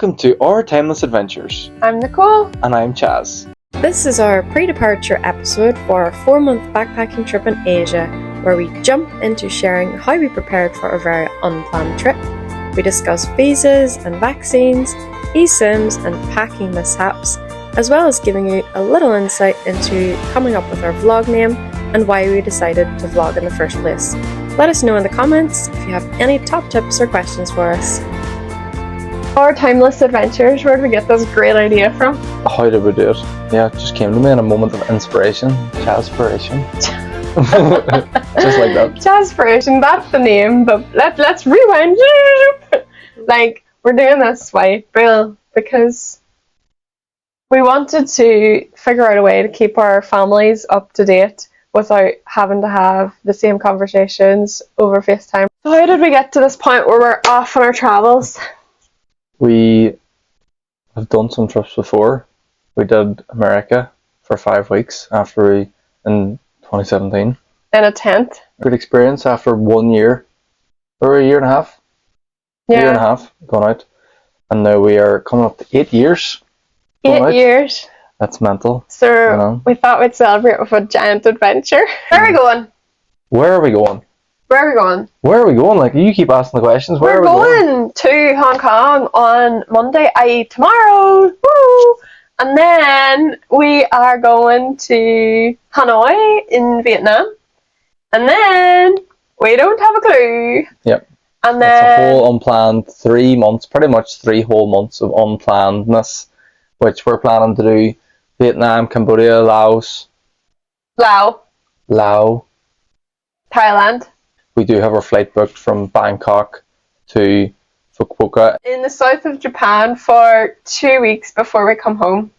Welcome to Our Timeless Adventures. I'm Nicole. And I'm Chaz. This is our pre-departure episode for our 4-month backpacking trip in Asia, where we jump into sharing how we prepared for a very unplanned trip. We discuss visas and vaccines, eSIMs and packing mishaps, as well as giving you a little insight into coming up with our vlog name and why we decided to vlog in the first place. Let us know in the comments if you have any top tips or questions for us. Our Timeless Adventures, where did we get this great idea from? How did we do it? Yeah, it just came to me in a moment of inspiration. Chazpiration. Just like that. Chazpiration, that's the name, but let's rewind. Like, we're doing this why, Bill, because we wanted to figure out a way to keep our families up to date without having to have the same conversations over FaceTime. So how did we get to this point where we're off on our travels? We have done some trips before. We did America for 5 weeks in 2017. In a tent. Good experience after 1 year, or a year and a half. Yeah. Year and a half gone out. And now we are coming up to 8 years. 8 years. That's mental. So we thought we'd celebrate with a giant adventure. Where are we going? Where are we going? Where are we going? Where are we going? Like, you keep asking the questions. Where We're are we going? To Hong Kong on Monday, i.e. tomorrow. Woo! And then we are going to Hanoi in Vietnam. And then we don't have a clue. Yep. And then it's a whole unplanned 3 months, pretty much 3 whole months of unplannedness, which we're planning to do Vietnam, Cambodia, Laos, Thailand. We do have our flight booked from Bangkok to Fukuoka. In the south of Japan for 2 weeks before we come home.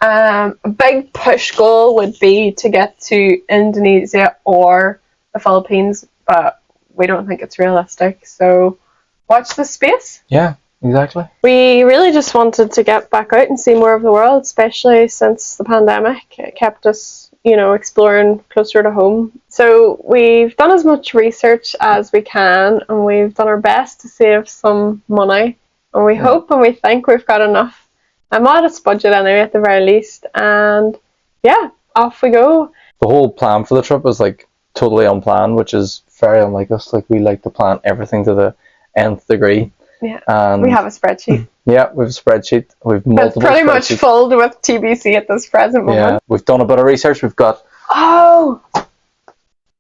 A big push goal would be to get to Indonesia or the Philippines, but we don't think it's realistic. So watch this space. Yeah, exactly. We really just wanted to get back out and see more of the world, especially since the pandemic. It kept us, exploring closer to home. So we've done as much research as we can, and we've done our best to save some money. And we hope and we think we've got enough. A modest budget anyway, at the very least. And yeah, off we go. The whole plan for the trip is like totally unplanned, which is very unlike us. Like, we like to plan everything to the nth degree. Yeah, and we have a spreadsheet. Yeah, we have a spreadsheet. We've multiple. It's pretty much filled with TBC at this present moment. Yeah, we've done a bit of research. We've got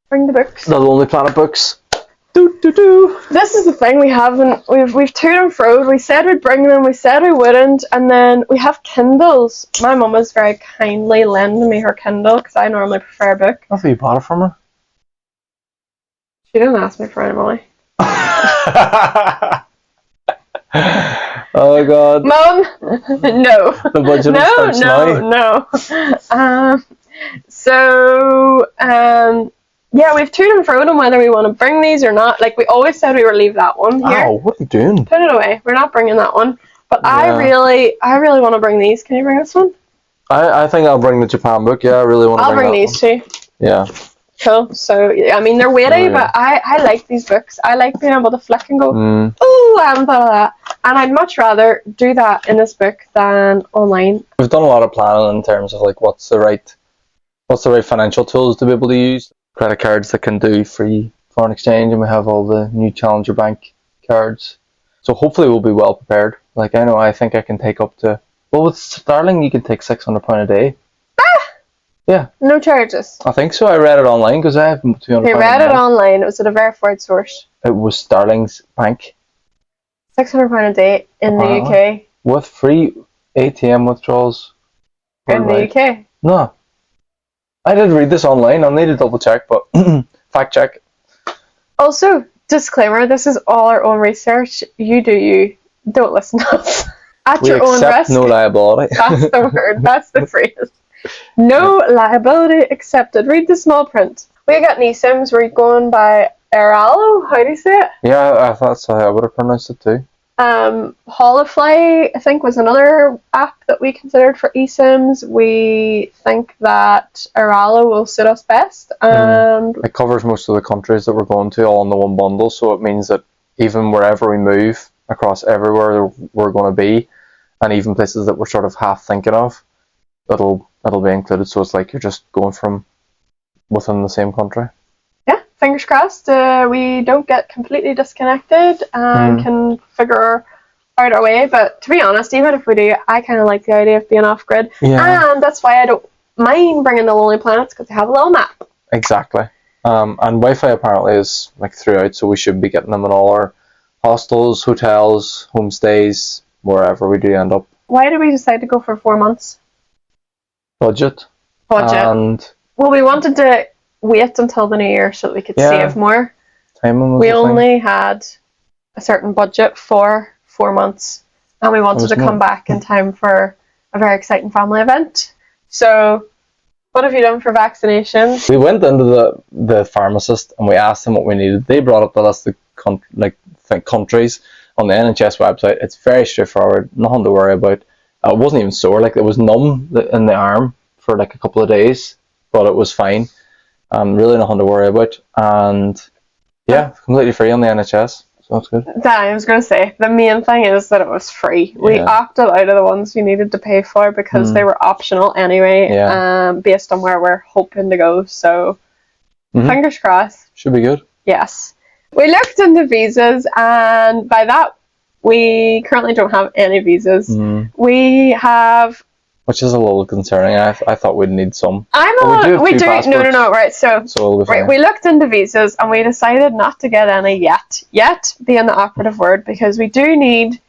bring the books. The Lonely Planet books. This is the thing, we've to and fro. We said we'd bring them, we said we wouldn't, and then we have Kindles. My mum is very kindly lending me her Kindle because I normally prefer a book. I thought you bought it from her. She didn't ask me for any money. Oh god. Mum, no. The budget yeah, we've to and fro on whether we want to bring these or not. Like, we always said we would leave that one here. Oh, what are you doing? Put it away. We're not bringing that one. But yeah. I really want to bring these. Can you bring this one? I think I'll bring the Japan book. Yeah, I really want to I'll bring these two. Yeah. Cool. So, I mean, they're weighty, but I like these books. I like being able to flick and go, oh, I haven't thought of that. And I'd much rather do that in this book than online. We've done a lot of planning in terms of like what's the right financial tools to be able to use. Credit cards that can do free foreign exchange, and we have all the new Challenger Bank cards. So hopefully we'll be well prepared. Like, I think I can take up to, with Starling you can take £600 a day. Yeah. No charges. I think so. I read it online because I have £200. You read it online. It was at a verified source. It was Starling's bank. £600 a day in the UK. With free ATM withdrawals. In the UK? No. I did read this online. I'll need to double check, but fact check. Also, disclaimer, this is all our own research. You do you. Don't listen to us. At your own risk. No liability. That's the word. That's the phrase. No liability accepted. Read the small print. We got eSIMs. We're going by Airalo. How do you say it? Yeah, I thought so. I would have pronounced it too. Holofly, I think, was another app that we considered for eSIMs. We think that Airalo will suit us best. And it covers most of the countries that we're going to all in the one bundle, so it means that even wherever we move across everywhere we're going to be, and even places that we're sort of half thinking of, it'll be included. So it's like you're just going from within the same country. Yeah, fingers crossed we don't get completely disconnected and can figure out our way. But to be honest, even if we do, I kind of like the idea of being off grid, and that's why I don't mind bringing the Lonely Planets, because they have a little map. Exactly. And Wi-Fi apparently is like throughout, so we should be getting them in all our hostels, hotels, homestays, wherever we do end up. Why did we decide to go for 4 months? Budget. And well, we wanted to wait until the new year so that we could save more. Timing was we only had a certain budget for 4 months, and we wanted to come back in time for a very exciting family event. So, what have you done for vaccinations? We went into the pharmacist and we asked them what we needed. They brought up the list of countries on the NHS website. It's very straightforward, nothing to worry about. It wasn't even sore, like it was numb in the arm for like a couple of days, but it was fine. Really nothing to worry about, and completely free on the NHS. So that's good. I was going to say, the main thing is that it was free. We opted out of the ones you needed to pay for because they were optional anyway, based on where we're hoping to go. So, fingers crossed. Should be good. Yes. We looked into visas, and by that, we currently don't have any visas. We have... Which is a little concerning. I thought we'd need some. We do. No. Right. So we'll right, we looked into visas and we decided not to get any yet. Yet being the operative word, because we do need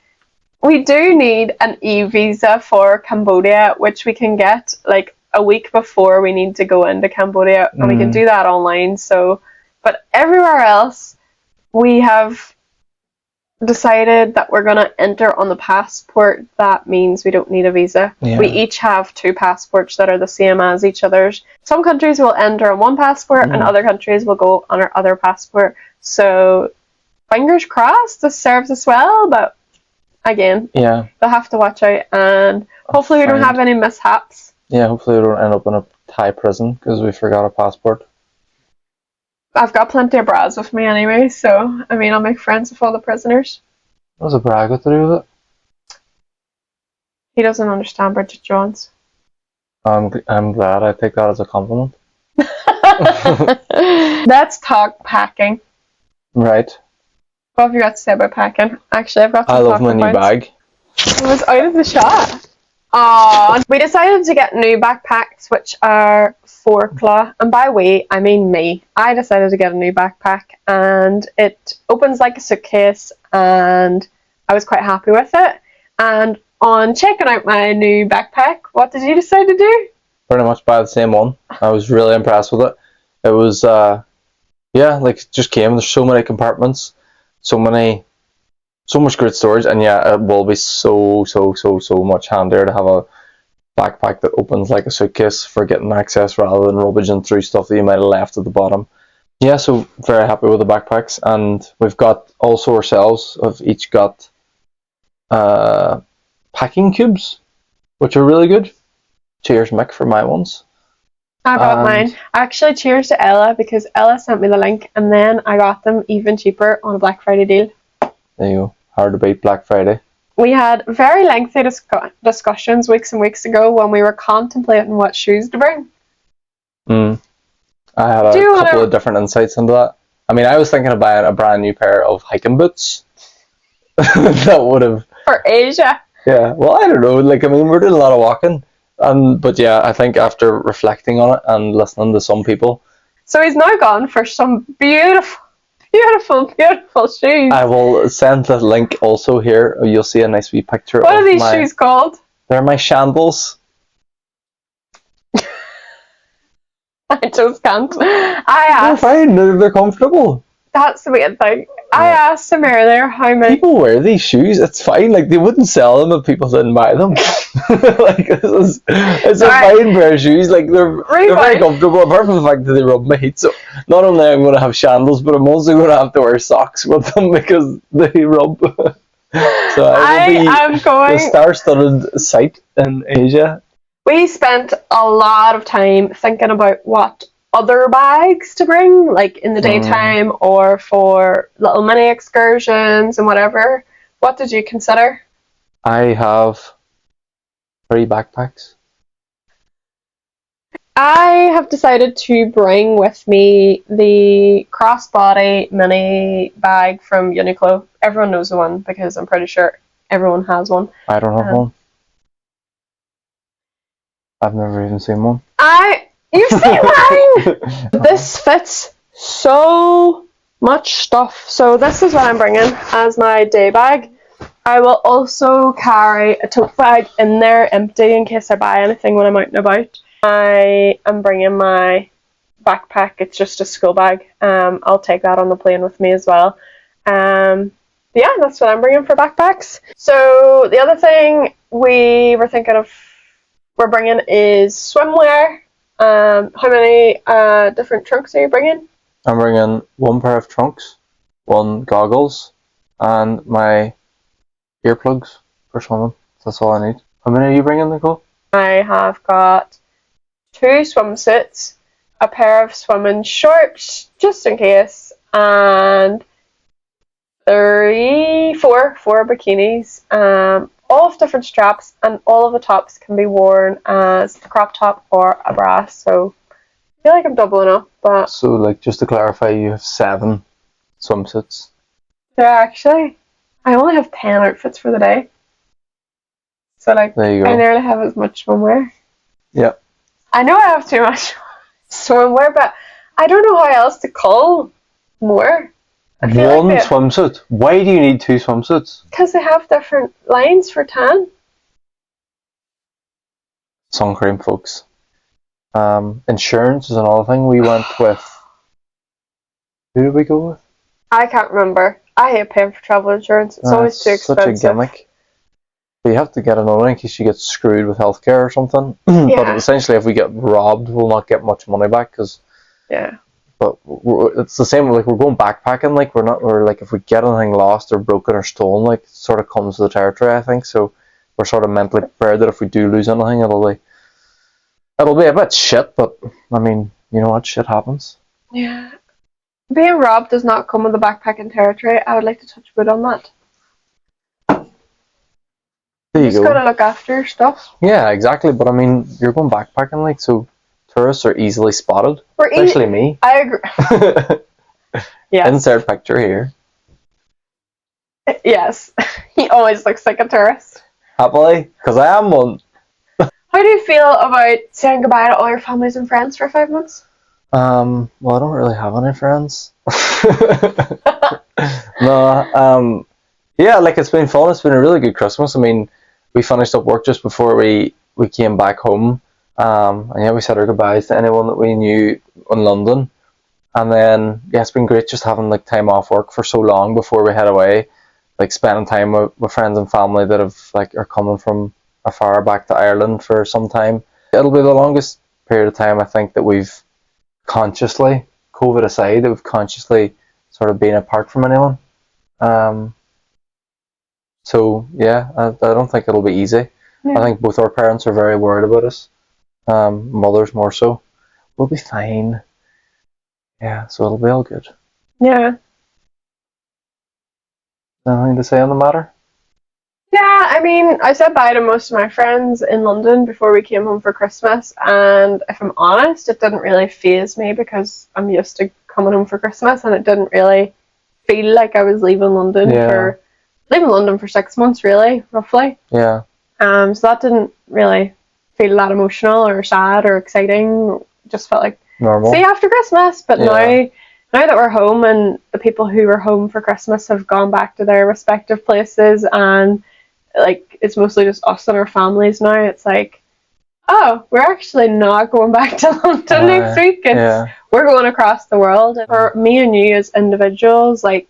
an e-visa for Cambodia, which we can get like a week before we need to go into Cambodia, and we can do that online. So, but everywhere else, we have decided that we're going to enter on the passport. That means we don't need a visa. We each have 2 passports that are the same as each other's. Some countries will enter on one passport and other countries will go on our other passport. So fingers crossed this serves us well, but again, they'll have to watch out, and hopefully we don't have any mishaps. Yeah, hopefully we don't end up in a Thai prison because we forgot a passport. I've got plenty of bras with me anyway, so, I mean, I'll make friends with all the prisoners. What does a bra got to do with it? He doesn't understand Bridget Jones. I'm glad. I take that as a compliment. Let's talk packing. Right. What have you got to say about packing? Actually, I've got some I love my new bag. It was out of the shot. We decided to get new backpacks, which are 4-claw, and by we, I mean me. I decided to get a new backpack, and it opens like a suitcase, and I was quite happy with it. And on checking out my new backpack, what did you decide to do? Pretty much buy the same one. I was really impressed with it. It was, it just came. There's so many compartments, so much great storage, and it will be so much handier to have a backpack that opens like a suitcase for getting access rather than rummaging through stuff that you might have left at the bottom. Yeah, so very happy with the backpacks, and we've got also ourselves have each got packing cubes, which are really good. Cheers, Mick, for my ones. I got mine. Actually, cheers to Ella, because Ella sent me the link, and then I got them even cheaper on a Black Friday deal. There you go. Hard to beat Black Friday. We had very lengthy discussions weeks and weeks ago when we were contemplating what shoes to bring. I had a couple of different insights into that. I mean, I was thinking of buying a brand new pair of hiking boots. That would have... For Asia. Yeah, well, I don't know. Like, I mean, we're doing a lot of walking. But yeah, I think after reflecting on it and listening to some people... So he's now gone for some beautiful shoes. I will send the link also here. You'll see a nice wee picture. What are these shoes called? They're my shandals. I just can't. They're fine. They're comfortable. That's the weird thing. I asked him earlier how many people wear these shoes. It's fine. Like, they wouldn't sell them if people didn't buy them. Like, it's a fine pair of shoes. Like, they're very comfortable. Apart from the fact that they rub my feet. So not only am I going to have sandals, but I'm also going to have to wear socks with them because they rub. So I will be the star-studded sight in Asia. We spent a lot of time thinking about what other bags to bring, like in the daytime or for little mini excursions and whatever. What did you consider? I have 3 backpacks? I have decided to bring with me the crossbody mini bag from Uniqlo. Everyone knows the one because I'm pretty sure everyone has one. I don't have one. I've never even seen one. You've seen mine! This fits so much stuff. So this is what I'm bringing as my day bag. I will also carry a tote bag in there empty in case I buy anything when I'm out and about. I am bringing my backpack. It's just a school bag. I'll take that on the plane with me as well. Yeah, that's what I'm bringing for backpacks. So the other thing we're bringing is swimwear. How many different trunks are you bringing? I'm bringing 1 pair of trunks, 1 goggles, and my earplugs for swimming. That's all I need. How many are you bringing, Nicole? I have got 2 swimsuits, a pair of swimming shorts, just in case, and 4 bikinis, all of different straps, and all of the tops can be worn as a crop top or a bra, so I feel like I'm doubling up, but... So, like, just to clarify, you have 7 swimsuits. Yeah, actually, I only have 10 outfits for the day. So, like, there you go. I nearly have as much swimwear. Yeah. I know I have too much swimwear, but I don't know how else to call more. One swimsuit? Why do you need 2 swimsuits? Because they have different lines for tan. Sun cream, folks. Insurance is another thing. We went with... Who did we go with? I can't remember. I hate paying for travel insurance. It's always too expensive. Such a gimmick. But you have to get another one in case you get screwed with healthcare or something. Yeah. But essentially, if we get robbed, we'll not get much money back. Yeah. But it's the same. Like, we're going backpacking. Like, we're like, if we get anything lost or broken or stolen, like, it sort of comes with the territory, I think. So we're sort of mentally prepared that if we do lose anything, it'll be a bit shit. But I mean, you know what? Shit happens. Yeah. Being robbed does not come with the backpacking territory. I would like to touch wood on that. There you just gotta look after your stuff. Yeah, exactly. But I mean, you're going backpacking, like, so tourists are easily spotted. Especially me. I agree. Yeah. Insert picture here. Yes. He always looks like a tourist. Happily, because I am one. How do you feel about saying goodbye to all your families and friends for 5 months? Well, I don't really have any friends. No, yeah, like, it's been fun. It's been a really good Christmas. I mean, we finished up work just before we came back home. And yeah, we said our goodbyes to anyone that we knew in London. And then, yeah, it's been great just having, like, time off work for so long before we head away. Like, spending time with friends and family that are coming from afar back to Ireland for some time. It'll be the longest period of time, I think, that we've consciously, COVID aside, that we've consciously sort of been apart from anyone. So yeah, I don't think it'll be easy. Yeah. I think both our parents are very worried about us. Mothers more so. We'll be fine. Yeah, so it'll be all good. Yeah. Anything to say on the matter? Yeah, I mean, I said bye to most of my friends in London before we came home for Christmas, and if I'm honest, it didn't really faze me because I'm used to coming home for Christmas, and it didn't really feel like I was leaving London for 6 months, really, roughly. Yeah. So that didn't really feel that emotional or sad or exciting. Just felt like normal. See you after Christmas. But now that we're home and the people who were home for Christmas have gone back to their respective places, and like it's mostly just us and our families now, it's like, oh, we're actually not going back to London next week. We're going across the world. And for me and you as individuals, like,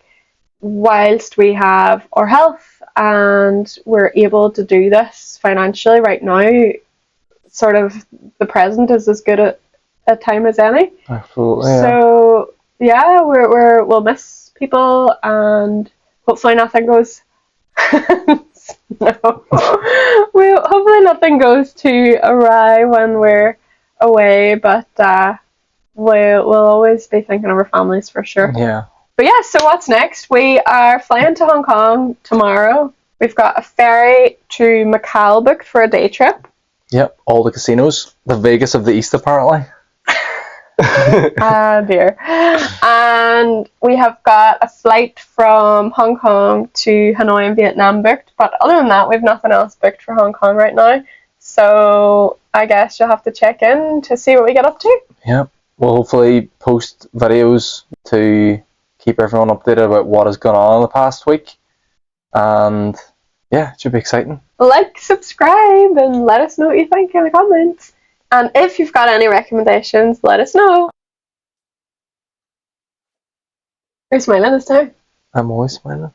whilst we have our health and we're able to do this financially right now, sort of the present is as good a time as any. Absolutely. Yeah. So yeah, we'll miss people, and hopefully nothing goes hopefully nothing goes too awry when we're away, but we'll always be thinking of our families for sure. Yeah. But yeah, so what's next? We are flying to Hong Kong tomorrow. We've got a ferry to Macau booked for a day trip. Yep, all the casinos. The Vegas of the East, apparently. Ah, dear. And we have got a flight from Hong Kong to Hanoi in Vietnam booked, but other than that, we've nothing else booked for Hong Kong right now. So I guess you'll have to check in to see what we get up to. Yep. We'll hopefully post videos to keep everyone updated about what has gone on in the past week. And yeah, it should be exciting. Like, subscribe, and let us know what you think in the comments. And if you've got any recommendations, let us know. You're smiling this time. I'm always smiling.